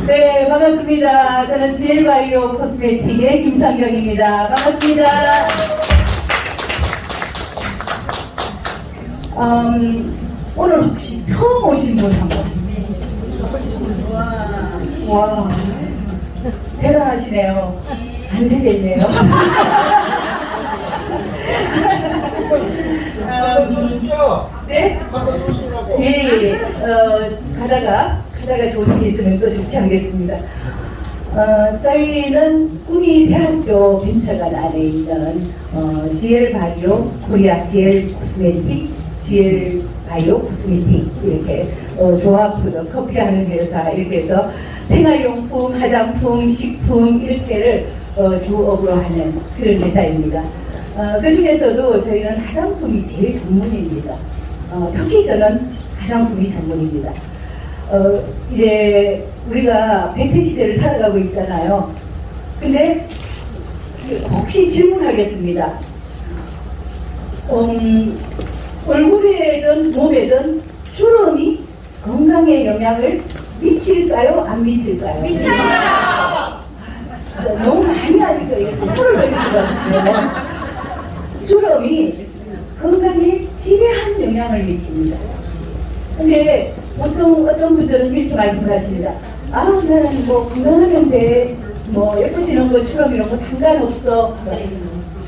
네, 반갑습니다. 저는 GL바이오 코스메틱의 김상경입니다. 반갑습니다. 오늘 혹시 처음 오신 분 한 분? 와, 대단하시네요. 안 되겠네요. 네? 예, 가다가 좋은 게 있으면 또 좋게 하겠습니다. 저희는 꿈이 대학교 벤처관 안에 있는 GL바이오 코리아 GL 코스메틱, GL 바이오 코스메틱 이렇게 조합푸드 커피하는 회사 이렇게 해서 생활용품, 화장품, 식품 이렇게를 주업으로 하는 그런 회사입니다. 그 중에서도 저희는 화장품이 제일 전문입니다. 특히 저는 화장품이 전문입니다. 이제 우리가 100세 시대를 살아가고 있잖아요. 근데 혹시 질문하겠습니다. 얼굴에든 몸에든 주름이 건강에 영향을 미칠까요? 안 미칠까요? 미쳐요! 너무 많이 하니까 이게 선물을 드리는 것 같아요. 주름이 건강에 지배한 영향을 미칩니다. 근데 어떤 분들은 이렇게 말씀을 하십니다. 아우, 나는 뭐 건강하면 돼. 뭐 예뻐지는 거 주름 이런 거 상관없어.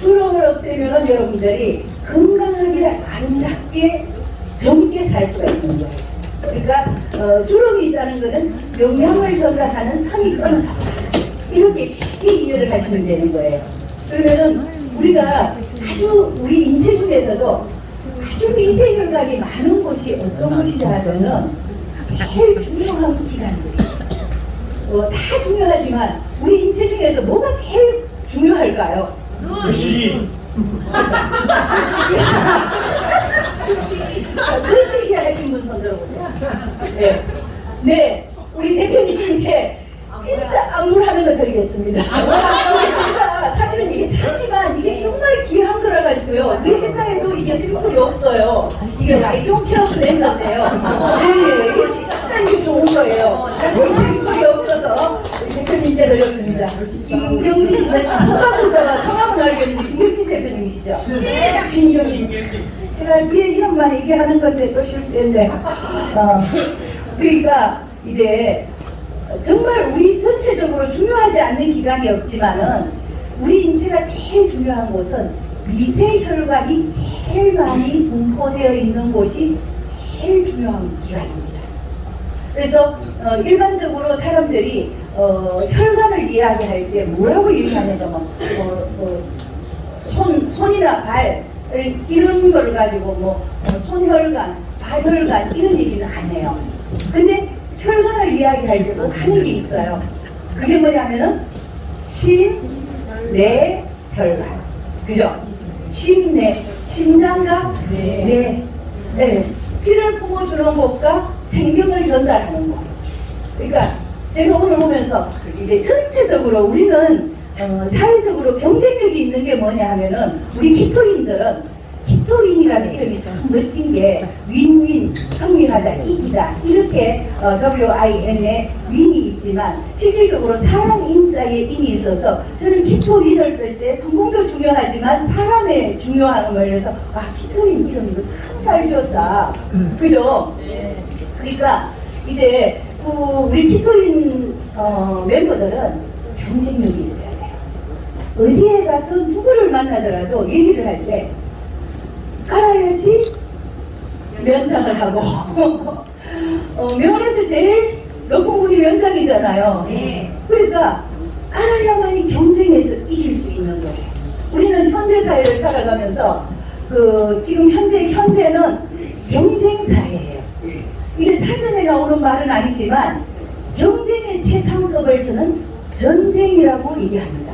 주름을 없애면 여러분들이 건강하게 아름답게 젊게 살 수가 있는 거예요. 그러니까 주름이 있다는 것은 영양을 전달하는 성이 끊어서 이렇게 쉽게 이해를 하시면 되는 거예요. 그러면은 우리가 아주 우리 인체 중에서도 아주 미세혈관이 많은 곳이 어떤 곳이냐 하면은 제일 중요한 기관들이에요. 다 중요하지만 우리 인체 중에서 뭐가 제일 중요할까요? 열심히. 글씨기 하신 분 손 들어보세요. 네. 네, 우리 대표님한테 진짜 안무하는 거 드리겠습니다. 제가 사실은 이게 작지만 이게 정말 귀한 거라 가지고요. 내 회사에도 이게 샘플이 없어요. 이게 라이존 케어 브랜드인데요. 네, 이게 진짜 이게 좋은 거예요. 샘플이 없어서 대표님께 드렸습니다. 김경진, 성함은 알겠는데 김경진 대표님이시죠? 신경진. 제가 뒤에 이름만 얘기하는 건데 또 실수했네. 그러니까 이제 정말 우리 전체적으로 중요하지 않는 기관이 없지만은 우리 인체가 제일 중요한 곳은 미세혈관이 제일 많이 분포되어 있는 곳이 제일 중요한 기관입니다. 그래서 일반적으로 사람들이 혈관을 이야기할 때 뭐라고 얘기하냐면 손이나 발 이런 걸 가지고 손혈관, 발혈관 이런 얘기는 안 해요. 근데 혈관을 이야기할 때도 하는 게 있어요. 그게 뭐냐면은 심내혈관, 그죠? 심장과 네. 피를 품어주는 곳과 생명을 전달하는 곳. 그러니까 제가 오늘 오면서 이제 전체적으로 우리는 사회적으로 경쟁력이 있는 게 뭐냐 하면은 우리 키토인들은 키토인이라는 이름이 참 멋진 게 윈윈, 성리하다, 이기다 이렇게 WIN에 윈이 있지만 실질적으로 사람 인자에 인이 있어서 저는 키토인을 쓸 때 성공도 중요하지만 사람의 중요함을 해서 키토인 이름 이거 참 잘 지었다. 그죠? 그러니까 이제 우리 키토인 멤버들은 경쟁력이 있어야 돼요. 어디에 가서 누구를 만나더라도 얘기를 할 때 깔아야지 면장을 하고 면에서 제일 높은 분이 면장이잖아요. 그러니까 알아야만이 경쟁에서 이길 수 있는 거예요. 우리는 현대사회를 살아가면서 지금 현대는 경쟁사회예요. 이게 사전에 나오는 말은 아니지만 경쟁의 최상급을 저는 전쟁이라고 얘기합니다.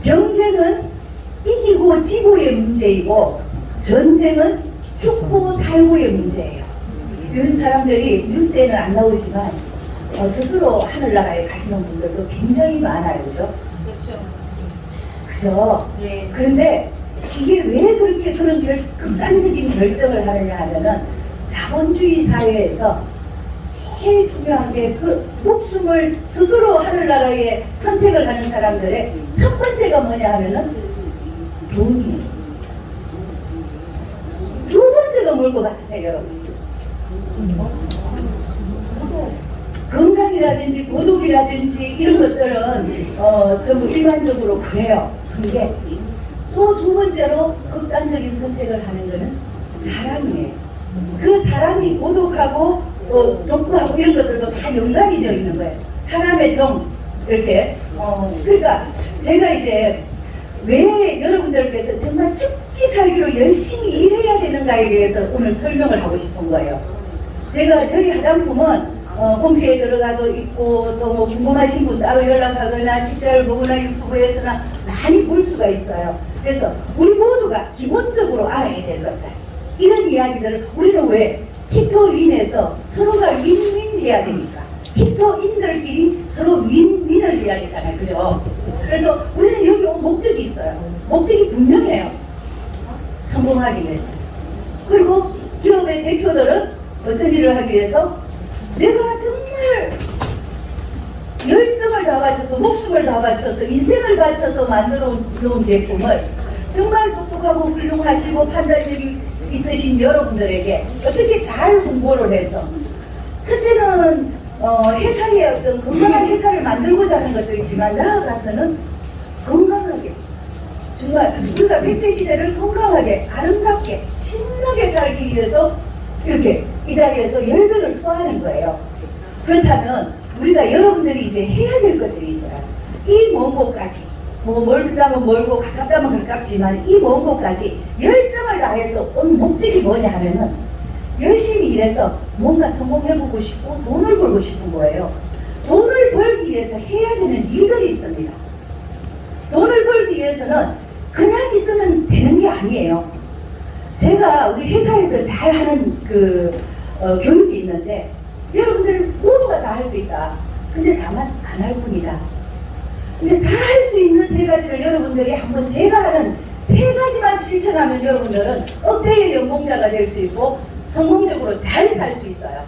경쟁은 이기고 지고의 문제이고 전쟁은 죽고 살고의 문제예요. 이런 사람들이 뉴스에는 안 나오지만 스스로 하늘나라에 가시는 분들도 굉장히 많아요. 그죠? 그렇죠. 그죠? 네. 그런데 이게 왜 그렇게 그런 극단적인 결정을 하느냐 하면은 자본주의 사회에서 제일 중요한 게 그 목숨을 스스로 하늘나라에 선택을 하는 사람들의 첫 번째가 뭐냐 하면은 돈이에요. 두 번째가 뭘 것 같으세요, 여러분? 건강이라든지 고독이라든지 이런 것들은 전부 일반적으로 그래요. 근데 또 두 번째로 극단적인 선택을 하는 것은 사람이에요. 그 사람이 고독하고 독구하고 이런 것들도 다 연관이 되어 있는 거예요. 사람의 정 이렇게 그러니까 제가 이제 왜 여러분들께서 정말 죽기 살기로 열심히 일해야 되는가에 대해서 오늘 설명을 하고 싶은 거예요. 제가 저희 화장품은 홈페이지에 들어가도 있고 또 뭐 궁금하신 분 따로 연락하거나 책자를 보거나 유튜브에서나 많이 볼 수가 있어요. 그래서 우리 모두가 기본적으로 알아야 될 것들 이런 이야기들을 우리는 왜 키토인에서 서로가 윈윈 해야 되니까 키토인들끼리 서로 윈윈을 해야 되잖아요. 그죠? 그래서 우리는 여기 온 목적이 있어요. 목적이 분명해요. 성공하기 위해서. 그리고 기업의 대표들은 어떤 일을 하기 위해서 내가 정말 열정을 다 바쳐서 목숨을 다 바쳐서 인생을 바쳐서 만들어 놓은 제품을 정말 똑똑하고 훌륭하시고 판단력이 있으신 여러분들에게 어떻게 잘 홍보를 해서 첫째는 회사의 어떤 건강한 회사를 만들고자 하는 것도 있지만 나아가서는 건강하게 정말 우리가 100세 시대를 건강하게 아름답게 신나게 살기 위해서 이렇게 이 자리에서 열변을 토하는 거예요. 그렇다면 우리가 여러분들이 이제 해야 될 것들이 있어요. 이 먼 곳까지 뭐 멀다면 멀고 가깝다면 가깝지만 이 먼 곳까지 열정을 다해서 온 목적이 뭐냐 하면은 열심히 일해서 뭔가 성공해보고 싶고 돈을 벌고 싶은 거예요. 돈을 벌기 위해서 해야 되는 일들이 있습니다. 돈을 벌기 위해서는 그냥 있으면 되는 게 아니에요. 제가 우리 회사에서 잘하는 교육이 있는데 여러분들 모두가 다 할 수 있다. 근데 다만 안 할 뿐이다. 근데 다 할 수 있는 세 가지를 여러분들이 한번 제가 하는 세 가지만 실천하면 여러분들은 억대의 연봉자가 될 수 있고 성공적으로 잘 살 수 있어요.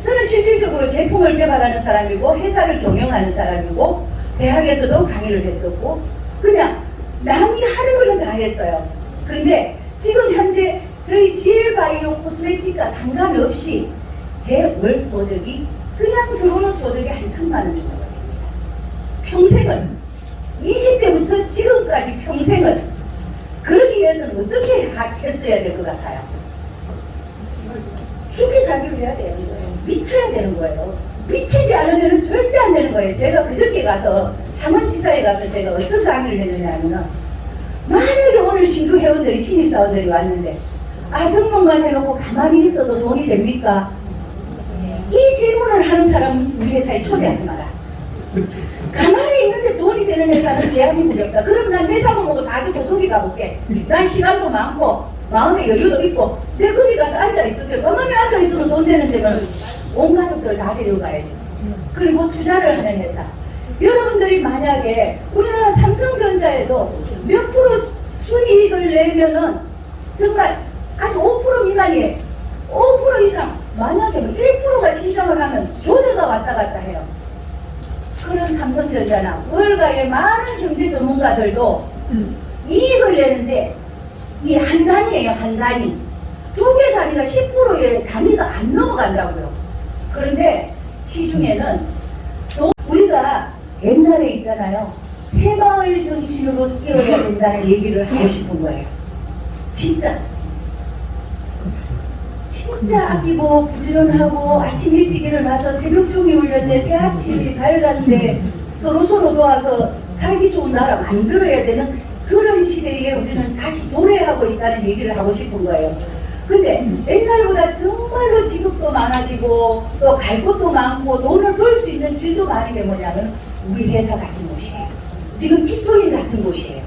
저는 실질적으로 제품을 개발하는 사람이고 회사를 경영하는 사람이고 대학에서도 강의를 했었고 그냥 남이 하는 거는 다 했어요. 그런데 지금 현재 저희 GL바이오 코스메틱과 상관없이 제 월 소득이 그냥 들어오는 소득이 한 1,000만 원 정도 됩니다. 평생을 20대부터 지금까지 평생을 그러기 위해서는 어떻게 했어야 될 것 같아요? 죽기 살기로 해야 되는 거예요. 미쳐야 되는 거예요. 미치지 않으면 절대 안 되는 거예요. 제가 그저께 가서 창원지사에 가서 제가 어떤 강의를 했느냐 하면 만약에 오늘 신규 회원들이 신입사원들이 왔는데 등록만 해놓고 가만히 있어도 돈이 됩니까? 이 질문을 하는 사람은 우리 회사에 초대하지 마라. 가만히 있는데 돈이 되는 회사는 대한민국이 없다. 그럼 난 회사고 뭐고 다 주고 거기 가볼게. 난 시간도 많고 마음의 여유도 있고 내가 거기 가서 앉아있을게. 가만히 앉아있으면 돈 되는 데는 온 가족들 다 데려가야지. 그리고 투자를 하는 회사. 여러분들이 만약에 우리나라 삼성전자에도 몇 프로 순이익을 내면은 정말 아주 5% 미만이에요. 5% 이상 만약에 1%가 신청을 하면 조대가 왔다 갔다 해요. 그런 삼성전자나 월가의 많은 경제 전문가들도 이익을 내는데 이게 한 단위예요. 한 단위. 두 개 단위가 10%의 단위가 안 넘어간다고요. 그런데 시중에는 또 우리가 옛날에 있잖아요. 새마을 정신으로 뛰어야 된다는 얘기를 하고 싶은 거예요. 진짜 아끼고 부지런하고 아침 일찍 일어나서 새벽종이 울렸네 새 아침이 밝았네 서로 도와서 살기 좋은 나라 만들어야 되는 그런 시대에 우리는 다시 도래하고 있다는 얘기를 하고 싶은 거예요. 근데 옛날보다 정말로 직업도 많아지고 또 갈 곳도 많고 돈을 벌 수 있는 길도 많이 게 뭐냐면 우리 회사 같은 곳이에요. 지금 키토인 같은 곳이에요.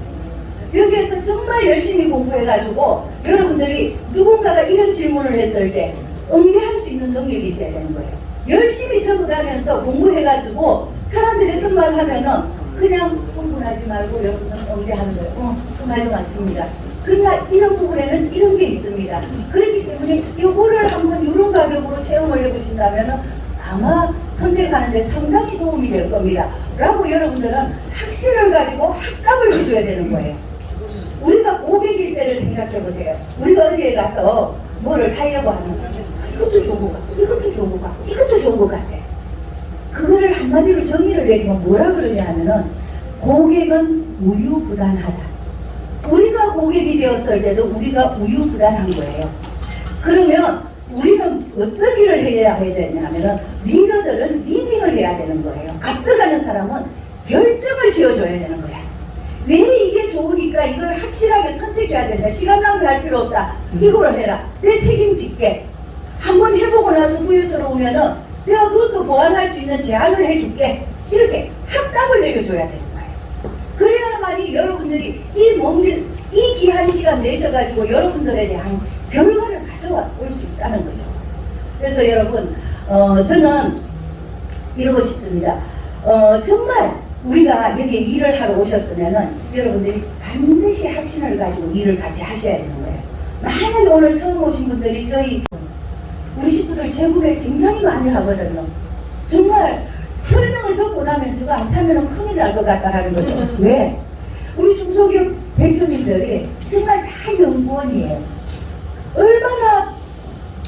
여기에서 정말 열심히 공부해가지고 여러분들이 누군가가 이런 질문을 했을 때 응대할 수 있는 능력이 있어야 되는 거예요. 열심히 적어가면서 공부해가지고 사람들이 어떤 말 하면은 그냥 흥분하지 말고 여러분은 응대하는 거예요. 그 말도 맞습니다. 그러니까 이런 부분에는 이런 게 있습니다. 그렇기 때문에 이거를 한번 이런 가격으로 체험을 해보신다면 아마 선택하는데 상당히 도움이 될 겁니다. 라고 여러분들은 확신을 가지고 합답을 해줘야 되는 거예요. 우리가 고객일 때를 생각해 보세요. 우리가 어디에 가서 뭐를 사려고 하면 이것도 좋은 것 같고 이것도 좋은 것 같고 이것도 좋은 것 같아. 그거를 한마디로 정의를 내리면 뭐라 그러냐 하면은 고객은 우유부단하다. 우리가 고객이 되었을 때도 우리가 우유부단한 거예요. 그러면 우리는 어떤 일을 해야 되냐면은 리더들은 리딩을 해야 되는 거예요. 앞서가는 사람은 결정을 지어줘야 되는 거야. 왜 이게 좋으니까 이걸 확실하게 선택해야 된다. 시간 낭비할 필요 없다. 이거로 해라. 내 책임질게. 한번 해보고 나서 후회스러우면은 내가 그것도 보완할 수 있는 제안을 해줄게. 이렇게 합답을 내려줘야 되는 거예요. 그래야만이 여러분들이 이 귀한 시간 내셔가지고 여러분들에 대한 결과를 가져와 올 수 있다는 거죠. 그래서 여러분, 저는 이러고 싶습니다. 정말 우리가 여기 일을 하러 오셨으면은 여러분들이 반드시 확신을 가지고 일을 같이 하셔야 되는 거예요. 만약에 오늘 처음 오신 분들이 우리 식구들 재구매 굉장히 많이 하거든요. 정말 설명을 듣고 나면 저거 안 사면 큰일 날 것 같다 하는 거죠. 왜? 우리 중소기업 대표님들이 정말 다 연구원이에요. 얼마나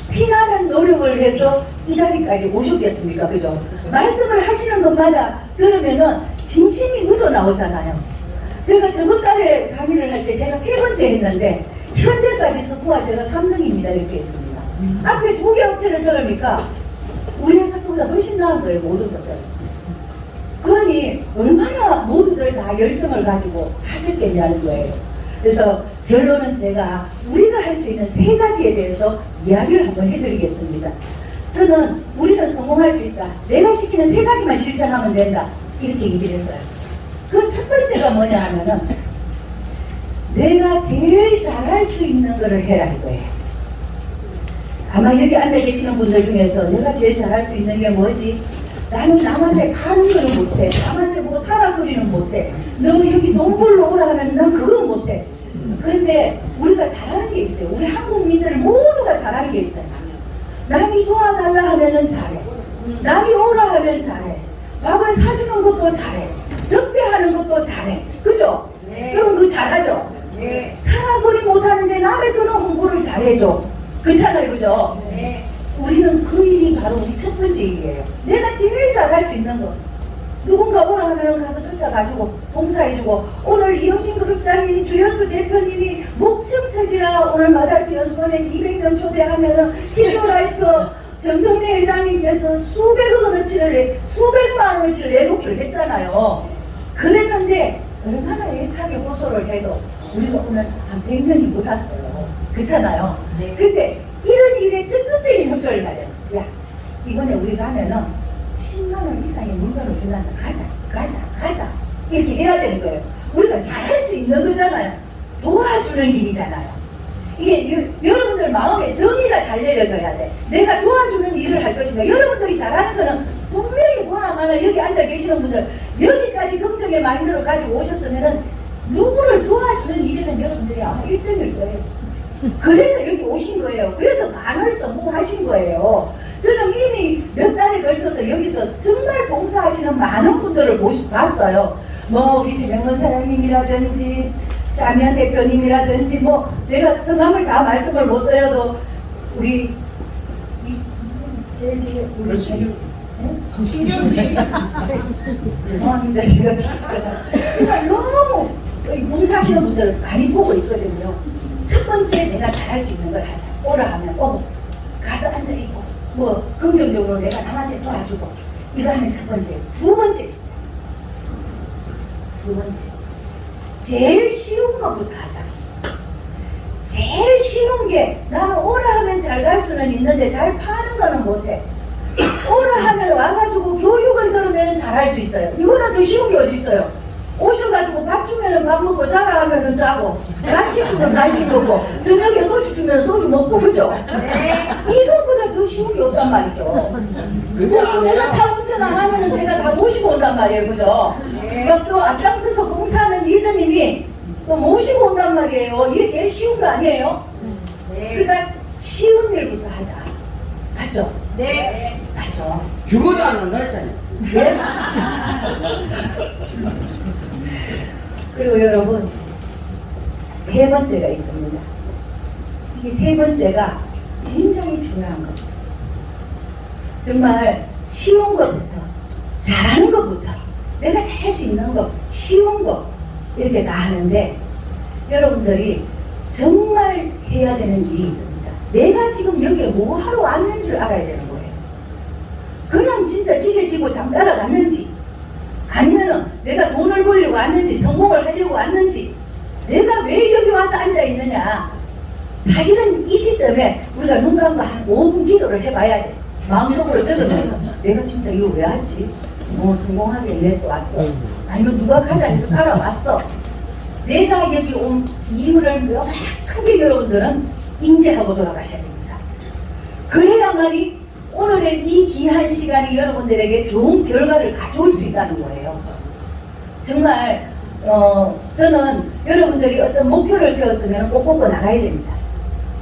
피나는 노력을 해서 이 자리까지 오셨겠습니까? 그죠? 말씀을 하시는 것마다 들으면은 진심이 묻어나오잖아요. 제가 저번달에 강의를 할 때 제가 3번째 했는데 현재까지 스코어 제가 3등입니다. 이렇게 했습니다. 앞에 2개 업체를 들으니까 우리 회사보다 훨씬 나은 거예요. 모든 것들. 그러니 얼마나 모두들 다 열정을 가지고 하셨겠냐는 거예요. 그래서 결론은 제가 우리가 할 수 있는 3가지에 대해서 이야기를 한번 해드리겠습니다. 저는 우리는 성공할 수 있다. 내가 시키는 3가지만 실천하면 된다. 이렇게 얘기를 했어요. 그 첫 번째가 뭐냐 하면은 내가 제일 잘할 수 있는 거를 해라 이거예요. 아마 여기 앉아 계시는 분들 중에서 내가 제일 잘할 수 있는 게 뭐지? 나는 남한테 파는 거는 못해. 남한테 뭐 사라 소리는 못해. 너 여기 돈 벌러 오라 하면 난 그건 못해. 그런데 우리가 잘하는 게 있어요. 우리 한국민들 모두가 잘하는 게 있어요. 남이 도와달라 하면은 잘해. 남이 오라 하면 잘해. 밥을 사주는 것도 잘해. 접대하는 것도 잘해. 그죠? 네. 그럼 그거 잘하죠? 네. 사라 소리 못하는데 남의 그런 홍보를 잘해줘. 그렇잖아요. 그죠? 네. 우리는 그 일이 바로 우리 첫 번째 일이에요. 내가 제일 잘할 수 있는 거. 누군가 오라 하면 가서 쫓아가지고 봉사해주고, 오늘 이영신 그룹장인 주현수 대표님이 목청 터지라 오늘 마달피 연수원에 200명 초대하면은 힐러라이프 정동래 회장님께서 수백억 원어치를 수백만 원어치를 내놓기로 했잖아요. 그랬는데 얼마나 애타게 호소를 해도 우리가 오늘 한 100명이 못 왔어요. 그렇잖아요. 네. 근데 이런 일에 적극적인 협조를 해야 돼요. 야, 이번에 우리 가면은 10만 원 이상의 물건을 준단다. 가자. 이렇게 해야 되는 거예요. 우리가 잘할 수 있는 거잖아요. 도와주는 일이잖아요. 이게 여러분들 마음에 정의가 잘 내려져야 돼. 내가 도와주는 일을 할 것인가. 여러분들이 잘하는 거는 분명히 보나마나 여기 앉아 계시는 분들 여기까지 긍정의 마인드를 가지고 오셨으면은 누구를 도와주는 일에는 여러분들이 아마 1등일 거예요. 그래서 여기 오신 거예요. 그래서 만을 성공하신 거예요. 저는 이미 몇 달에 걸쳐서 여기서 정말 봉사하시는 많은 분들을 봤어요. 뭐 우리 최명원 사장님이라든지 자면 대표님이라든지 뭐 제가 성함을 다 말씀을 못 드려도 우리 죄송합니다. 제가 정말 너무 봉사하시는 분들을 많이 보고 있거든요. 첫 번째 내가 잘할 수 있는 걸 하자. 오라 하면 오고 가서 앉아있고 뭐 긍정적으로 내가 남한테 도와주고 이거 하면 첫 번째. 두 번째 있어요. 두 번째 제일 쉬운 것부터 하자. 제일 쉬운 게 나는 오라 하면 잘 갈 수는 있는데 잘 파는 거는 못해. 오라 하면 와가지고 교육을 들으면 잘할 수 있어요. 이거보다 더 쉬운 게 어디 있어요? 오셔가지고 밥 주면은 밥 먹고 자라 하면은 자고 간식 주면 간식 먹고 저녁에 소주 주면 소주 먹고 그죠? 네. 이거보다 더 쉬운 게 없단 말이죠. 내가 차 운전 안 하면은 제가 다 모시고 온단 말이에요. 그죠? 네. 또 앞장서서 봉사하는 리더님이 또 모시고 온단 말이에요. 이게 제일 쉬운 거 아니에요? 그러니까 쉬운 일부터 하자. 맞죠? 네. 맞죠? 죽어도 안 한다 했잖아요. 네? 그리고 여러분, 세 번째가 있습니다. 이게 세 번째가 굉장히 중요한 겁니다. 정말 쉬운 것부터, 잘하는 것부터, 내가 잘할 수 있는 것, 쉬운 것, 이렇게 다 하는데, 여러분들이 정말 해야 되는 일이 있습니다. 내가 지금 여기에 뭐 하러 왔는지를 알아야 되는 거예요. 그냥 진짜 지게지고 잠 따라갔는지, 아니면은 내가 돈을 벌려고 왔는지, 성공을 하려고 왔는지, 내가 왜 여기 와서 앉아 있느냐. 사실은 이 시점에 우리가 눈 감고 한 5분 기도를 해봐야 돼. 마음속으로 적으면서 내가 진짜 이거 왜 왔지? 뭐 성공하기 위해서 왔어. 아니면 누가 가자 해서 따라왔어. 내가 여기 온 이유를 명확하게 여러분들은 인지하고 돌아가셔야 됩니다. 그래야만이 오늘의 이 귀한 시간이 여러분들에게 좋은 결과를 가져올 수 있다는 거예요. 정말 저는 여러분들이 어떤 목표를 세웠으면 꼭 꽂고 나가야 됩니다.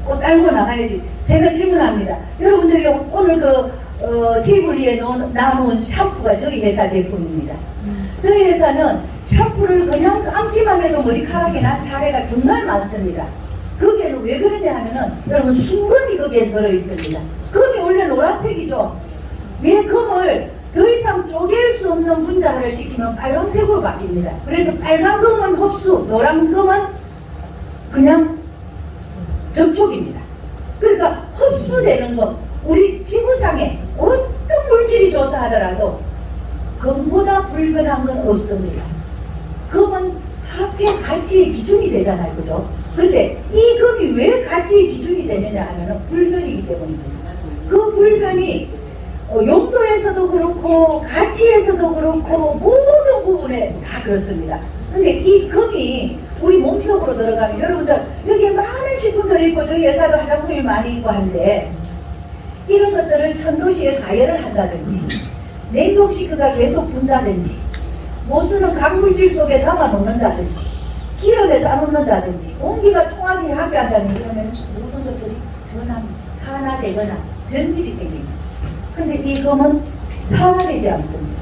꼭 달고 나가야지. 제가 질문합니다. 여러분들이 오늘 테이블 위에 나눈 샴푸가 저희 회사 제품입니다. 저희 회사는 샴푸를 그냥 감기만 해도 머리카락이 난 사례가 정말 많습니다. 거기에는 왜 그러냐 하면은 여러분 순금이 거기에 들어있습니다. 금이 원래 노란색이죠. 왜 금을 더 이상 쪼갤 수 없는 분자를 시키면 빨간색으로 바뀝니다. 그래서 빨간 금은 흡수, 노란 금은 그냥 접촉입니다. 그러니까 흡수되는 금, 우리 지구상에 어떤 물질이 좋다 하더라도 금보다 불변한 건 없습니다. 금은 화폐 가치의 기준이 되잖아요. 그죠? 그런데 이 금이 왜 가치의 기준이 되느냐 하면 불변이기 때문입니다. 그 불변이 용도에서도 그렇고 가치에서도 그렇고 모든 부분에 다 그렇습니다. 근데 이 금이 우리 몸속으로 들어가면 여러분들 여기에 많은 식품들이 있고 저희 회사도 화장품이 많이 있고 한데 이런 것들을 천도시에 가열을 한다든지 냉동시크가 계속 분다든지 못 쓰는 각물질 속에 담아 놓는다든지 기름에 싸놓는다든지 공기가 통하게 하게 한다든지 그러면 모든 것들이 산화되거나 변질이 생깁니다. 근데 이 금은 산화되지 않습니다.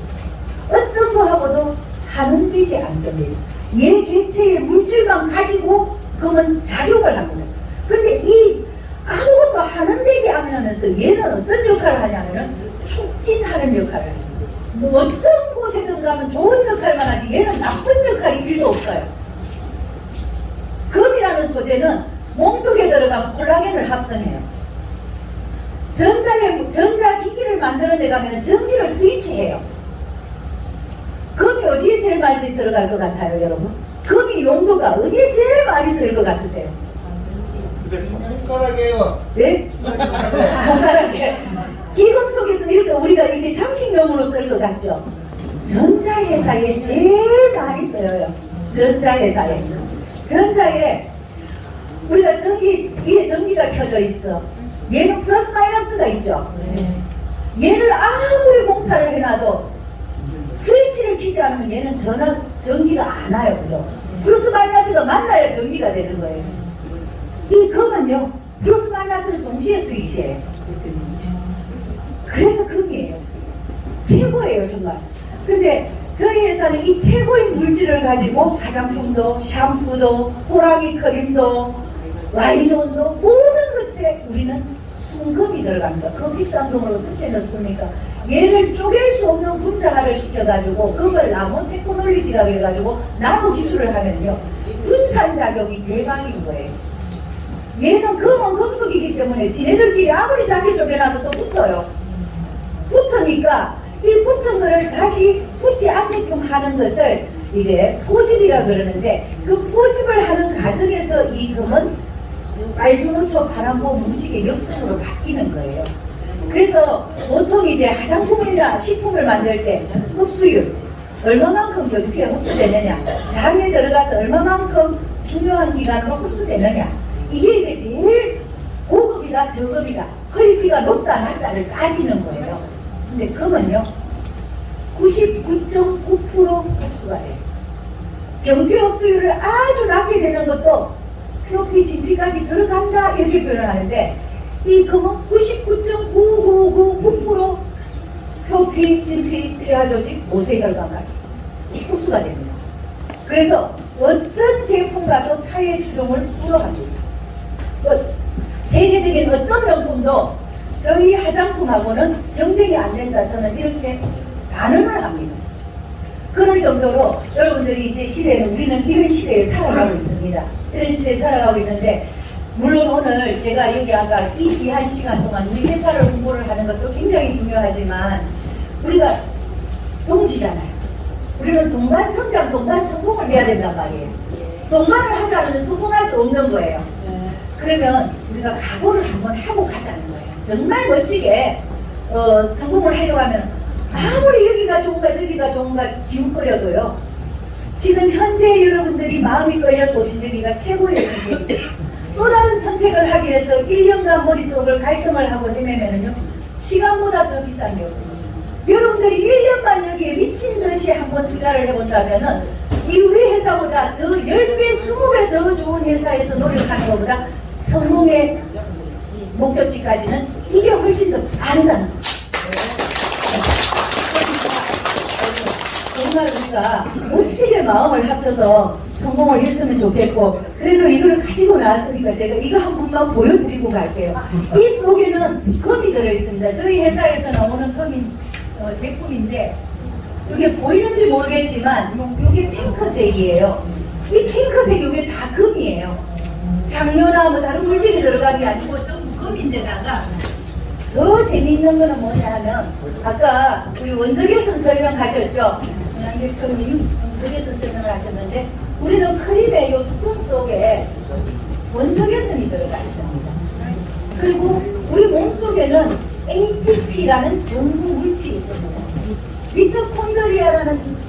어떤 거하고도 환원되지 않습니다. 얘 개체의 물질만 가지고 금은 작용을 합니다. 근데 이 아무것도 환원되지 않으면서 얘는 어떤 역할을 하냐면은 촉진하는 역할을 합니다. 뭐 어떤 곳에든 가면 좋은 역할만 하지 얘는 나쁜 역할이 1도 없어요. 금이라는 소재는 몸속에 들어가면 콜라겐을 합성해요. 전자기기를 만드는 데 가면 전기를 스위치해요. 금이 어디에 제일 많이 들어갈 것 같아요, 여러분? 금이 용도가 어디에 제일 많이 쓸 것 같으세요? 손가락이에요. 네? 손가락에. 기금속에서 이렇게 우리가 이렇게 장식용으로 쓸 것 같죠? 전자회사에 제일 많이 쓰여요. 전자회사에. 전자에 우리가 위에 전기가 켜져 있어. 얘는 플러스 마이너스가 있죠. 얘를 아무리 공사를 해놔도 스위치를 켜지 않으면 얘는 전기가 안 와요. 그죠? 플러스 마이너스가 만나야 전기가 되는 거예요. 이 금은요, 플러스 마이너스를 동시에 스위치해요. 그래서 금이에요. 최고예요, 정말. 근데 저희 회사는 이 최고의 물질을 가지고 화장품도, 샴푸도, 호랑이 크림도, Y존도 모든 것에 우리는 순금이 들어갑니다. 그 비싼 금을 어떻게 넣습니까? 얘를 쪼갤 수 없는 분자화를 시켜가지고 금을 나노 테크놀로지라고 해가지고 나노 기술을 하면요 분산작용이 대박인 거예요. 얘는 금은 금속이기 때문에 지네들끼리 아무리 작게 쪼개놔도 또 붙어요. 붙으니까 이 붙은 거를 다시 붙지 않게끔 하는 것을 이제 포집이라 그러는데 그 포집을 하는 과정에서 이 금은 빨주노초 파란고 뭉치게 역순으로 바뀌는 거예요. 그래서 보통 이제 화장품이나 식품을 만들 때 흡수율 얼마만큼 어떻게 흡수되느냐, 장에 들어가서 얼마만큼 중요한 기간으로 흡수되느냐, 이게 이제 제일 고급이다 저급이다 퀄리티가 높다 낮다를 따지는 거예요. 근데 금은요 99.9% 흡수가 돼요. 경계 흡수율을 아주 낮게 되는 것도 표피, 진피까지 들어간다 이렇게 표현을 하는데 이 금은 99.9999% 표피, 진피, 피하 조직, 모세혈관까지 흡수가 됩니다. 그래서 어떤 제품과도 타의 주종을 불어갑니다. 세계적인 어떤 명품도 저희 화장품하고는 경쟁이 안 된다. 저는 이렇게 반응을 합니다. 그럴 정도로 여러분들이 이제 시대는 우리는 이런 시대에 살아가고 있습니다. 이런 시대에 살아가고 있는데 물론 오늘 제가 여기 아까 이 귀한 시간 동안 우리 회사를 홍보를 하는 것도 굉장히 중요하지만 우리가 동지잖아요. 우리는 동반 성장, 동반 성공을 해야 된단 말이에요. 동반을 하지 않으면 성공할 수 없는 거예요. 그러면 우리가 각오를 한번 하고 가자는 거예요. 정말 멋지게 성공을 하려고 하면 아무리 여기가 좋은가 저기가 좋은가 기웃거려도요. 지금 현재 여러분들이 마음이 끌려서 오신 여기가 최고의 선택입니다. 또 다른 선택을 하기 위해서 1년간 머릿속을 갈등을 하고 헤매면은요. 시간보다 더 비싼 게 없습니다. 여러분들이 1년간 여기에 미친 듯이 한번 투자를 해본다면은 이 우리 회사보다 더 10배, 20배 더 좋은 회사에서 노력하는 것보다 성공의 목적지까지는 이게 훨씬 더 빠르다는 거예요. 정말 우리가 멋지게 마음을 합쳐서 성공을 했으면 좋겠고 그래도 이걸 가지고 나왔으니까 제가 이거 한 번만 보여드리고 갈게요. 이 속에는 금이 들어있습니다. 저희 회사에서 나오는 금이 제품인데 이게 보이는지 모르겠지만 이게 핑크색이에요. 이 핑크색이 이게 다 금이에요. 향료나 뭐 다른 물질이 들어간 게 아니고 전부 금인데다가 더 재미있는 거는 뭐냐 하면 아까 우리 원적외선 설명하셨죠? 대표님 원적외선 설명을 하셨는데 우리는 크림의 이 뚜껑 속에 원적외선이 들어가 있습니다. 그리고 우리 몸속에는 ATP라는 전구 물질이 있습니다. 미토콘드리아라는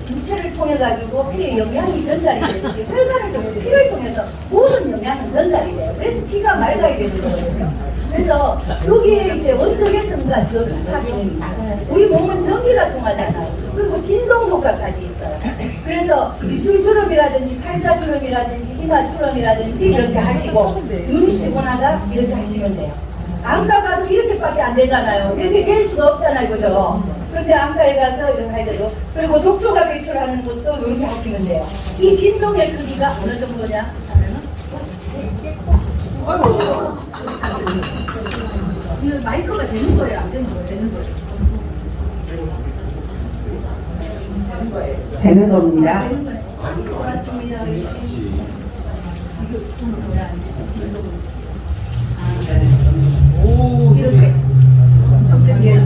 주체를 통해 가지고 피에 영양이 전달이 되듯이 혈관을 통해서 피를 통해서 모든 영양은 전달이 돼요. 그래서 피가 맑아야 되는 거거든요. 그래서 여기에 이제 원적외선과 전파 기능이 있어요. 우리 몸은 전기가 통하잖아요. 그리고 진동 효과까지 있어요. 그래서 입술 주름이라든지 팔자 주름이라든지 이마 주름이라든지 이렇게 하시고 눈이 피곤하다 이렇게 하시면 돼요. 안과 가도 이렇게밖에 안 되잖아요. 이렇게 될 수가 없잖아요, 그죠? 그런데 안과에 가서 이렇게 해야 되고, 그리고 독소가 배출하는 것도 이렇게 하시면 돼요. 이 진동의 크기가 어느 정도냐 하면은, 이거 마이크가 되는 거예요, 안 되는 거예요? 되는 거예요. 되는 거예요. 되는 겁니다. 되는 거예요. 고맙습니다. 이렇게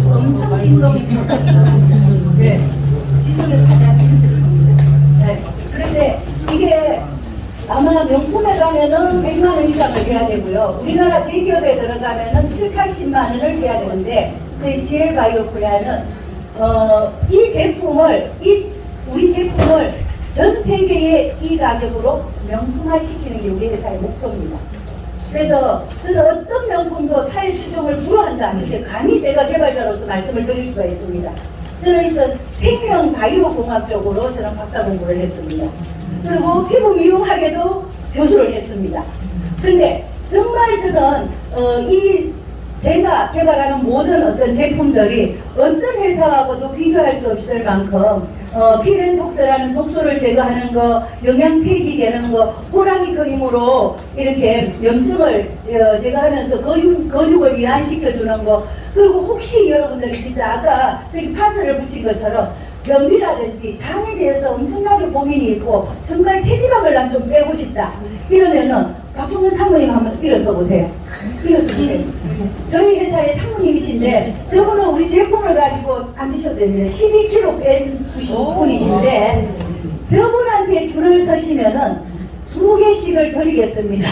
엄청 진동이 네, 진동이 가장 네. 그런데 이게 아마 명품에 가면은 100만 원 이상을 해야 되고요. 우리나라 대기업에 들어가면은 7, 80만 원을 해야 되는데 저희 GL 바이오프라는 이 제품을 우리 제품을 전 세계의 이 가격으로 명품화시키는 게 우리 회사의 목표입니다. 그래서 저는 어떤 명품도 타의 추종을 불허한다. 이렇게 감히 제가 개발자로서 말씀을 드릴 수가 있습니다. 저는 생명 바이오 공학 쪽으로 저는 박사 공부를 했습니다. 그리고 피부 미용학에도 교수를 했습니다. 근데 정말 저는 제가 개발하는 모든 어떤 제품들이 어떤 회사하고도 비교할 수 없을 만큼 피렌톡스라는 독소를 제거하는 거, 영양 폐기되는 거, 호랑이 그림으로 이렇게 염증을 제거하면서 근육을 이완시켜주는 거, 그리고 혹시 여러분들이 진짜 아까 저기 파스를 붙인 것처럼 변비라든지 장에 대해서 엄청나게 고민이 있고 정말 체지방을 난 좀 빼고 싶다 이러면은 박종현 사모님 한번 일어서 보세요. 일어서 보세요. 저희 회사의 사모님이신데 저분은 우리 제품을 가지고 앉으셔도 됩니다. 12kg 뺀 분이신데 저분한테 줄을 서시면은 2개씩을 드리겠습니다.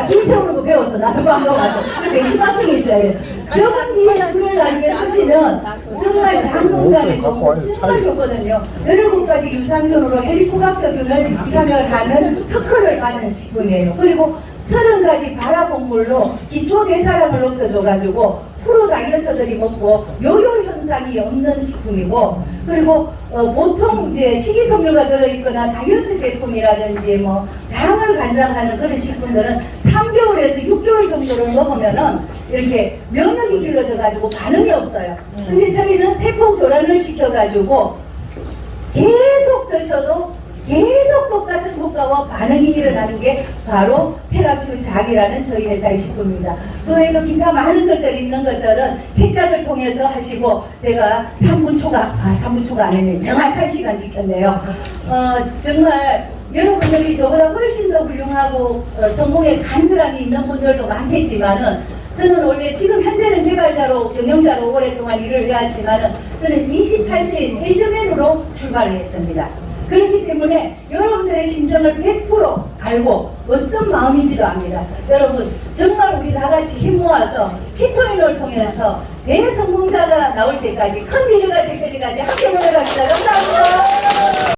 줄 세우는 거 배웠어. 나도 방금 와서. 벤치마킹이 있어야 돼. 저분 뒤에 줄을 나중에 서시면 정말 장 건강에 정말 좋거든요. 17가지 유산균으로 헬리코박터균을 이상을 하는 특허를 받은 식품이에요. 그리고 30가지 발화곡물 물로 기초 대사량을 높여줘가지고 프로 다이어터들이 먹고 요요 현상이 없는 식품이고, 그리고 보통 이제 식이섬유가 들어있거나 다이어트 제품이라든지 뭐 장을 관장하는 그런 식품들은 3개월에서 6개월 정도를 먹으면은 이렇게 면역이 길러져가지고 반응이 없어요. 근데 저희는 세포 교란을 시켜가지고 계속 드셔도 계속 똑같은 효과와 반응이 일어나는 게 바로 테라퓨 작이라는 저희 회사의 식품입니다. 그 외에도 기타 많은 것들이 있는 것들은 책자를 통해서 하시고, 제가 3분 초과 안 했네. 정확한 시간 지켰네요. 정말 여러분들이 저보다 훨씬 더 훌륭하고 성공에 간절함이 있는 분들도 많겠지만은, 저는 원래 지금 현재는 개발자로 경영자로 오랫동안 일을 해왔지만은 저는 28세에 셀즈맨으로 출발을 했습니다. 그렇기 때문에 여러분들의 심정을 100% 알고 어떤 마음인지도 압니다. 여러분 정말 우리 다같이 힘 모아서 키토인을 통해서 대성공자가 나올 때까지, 큰 리더가 될 때까지 함께 노력합시다. 감사합니다.